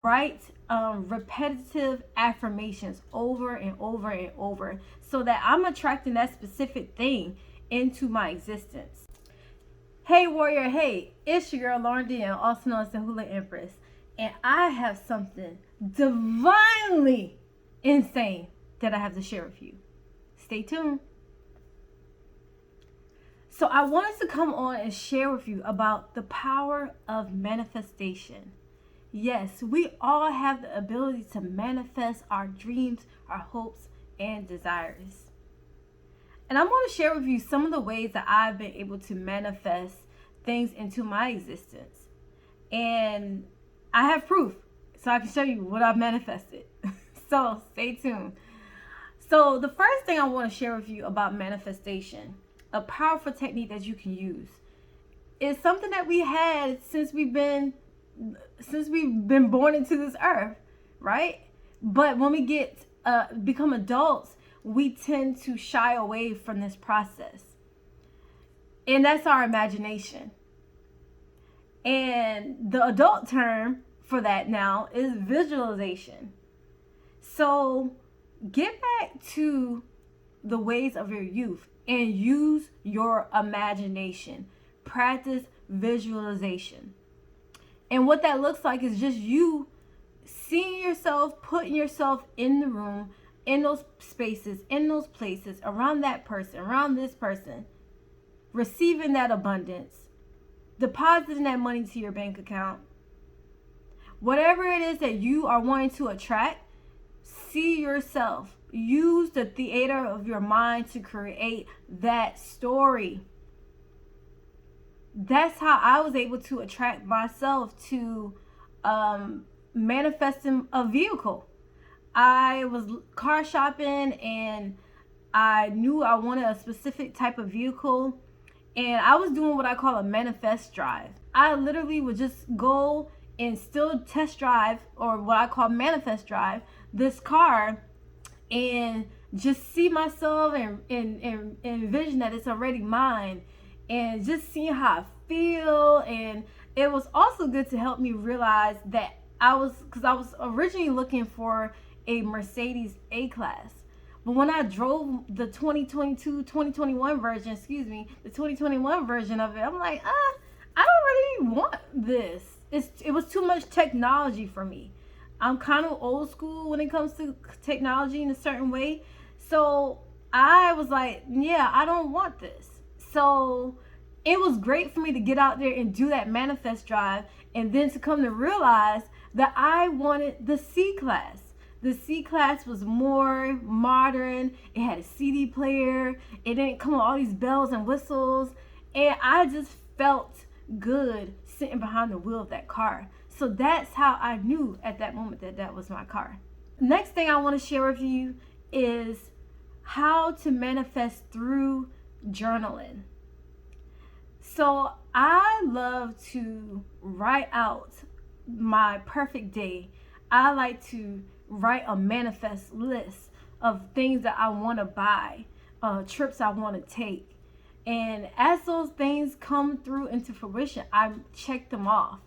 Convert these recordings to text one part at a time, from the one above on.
write repetitive affirmations over and over and over so that I'm attracting that specific thing into my existence. Hey warrior, hey, it's your girl Lauren Dion, also known as the Hula Empress, and I have something divinely insane that I have to share with you. Stay tuned. So I wanted to come on and share with you about the power of manifestation. Yes, we all have the ability to manifest our dreams, our hopes, and desires. And I'm going to share with you some of the ways that I've been able to manifest things into my existence. And I have proof, so I can show you what I've manifested. So stay tuned. So the first thing I want to share with you about manifestation, a powerful technique that you can use, is something that we had since we've been born into this earth, right? But when we become adults, we tend to shy away from this process, and that's our imagination. And the adult term for that now is visualization. So get back to the ways of your youth and use your imagination. Practice visualization. And what that looks like is just you seeing yourself, putting yourself in the room, in those spaces, in those places, around that person, around this person, receiving that abundance, depositing that money to your bank account. Whatever it is that you are wanting to attract, see yourself. Use the theater of your mind to create that story. That's how I was able to attract myself to manifesting a vehicle. I was car shopping and I knew I wanted a specific type of vehicle, and I was doing what I call a manifest drive. I literally would just go and still test drive, or what I call manifest drive, this car, and just see myself and envision that it's already mine, and just seeing how I feel. And it was also good to help me realize that I was originally looking for a Mercedes A-Class. But when I drove the 2021 version of it, I'm like, I don't really want this. It was too much technology for me. I'm kind of old school when it comes to technology in a certain way. So I was like, yeah, I don't want this. So it was great for me to get out there and do that manifest drive, and then to come to realize that I wanted the C-Class. The C-Class was more modern. It had a CD player. It didn't come with all these bells and whistles. And I just felt good sitting behind the wheel of that car. So that's how I knew at that moment that that was my car. Next thing I want to share with you is how to manifest through journaling. So I love to write out my perfect day. I like to write a manifest list of things that I want to buy, trips I want to take. And as those things come through into fruition, I check them off.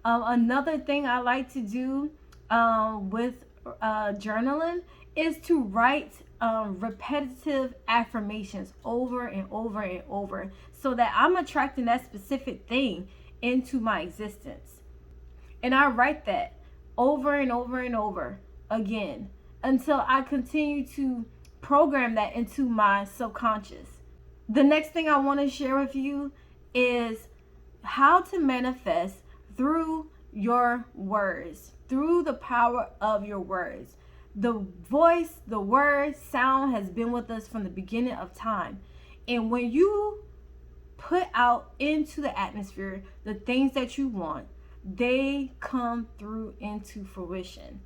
Another thing I like to do with journaling is to write repetitive affirmations over and over and over so that I'm attracting that specific thing into my existence. And I write that over and over and over again until I continue to program that into my subconscious. The next thing I want to share with you is how to manifest through your words, through the power of your words. The voice, the word, sound has been with us from the beginning of time. And when you put out into the atmosphere the things that you want, they come through into fruition.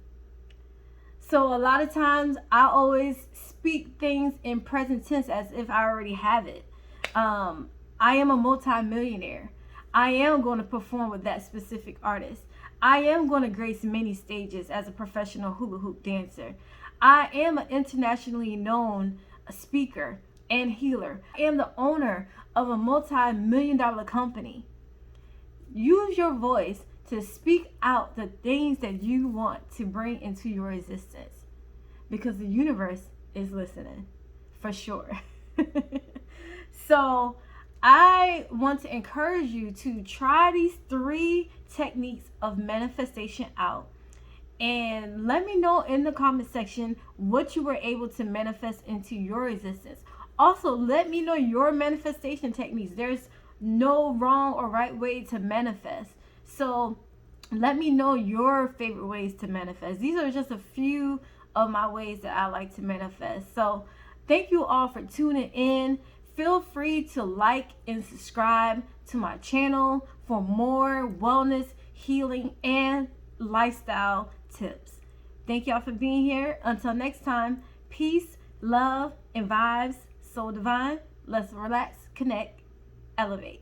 So a lot of times I always speak things in present tense as if I already have it. I am a multi-millionaire. I am going to perform with that specific artist. I am going to grace many stages as a professional hula hoop dancer. I am an internationally known speaker and healer. I am the owner of a multi-million-dollar company. Use your voice to speak out the things that you want to bring into your existence, because the universe is listening for sure. So I want to encourage you to try these 3 techniques of manifestation out, and let me know in the comment section what you were able to manifest into your existence. Also, let me know your manifestation techniques. There's no wrong or right way to manifest. So let me know your favorite ways to manifest. These are just a few of my ways that I like to manifest. So thank you all for tuning in. Feel free to like and subscribe to my channel for more wellness, healing, and lifestyle tips. Thank y'all for being here. Until next time, peace, love, and vibes. Soul divine. Let's relax, connect, elevate.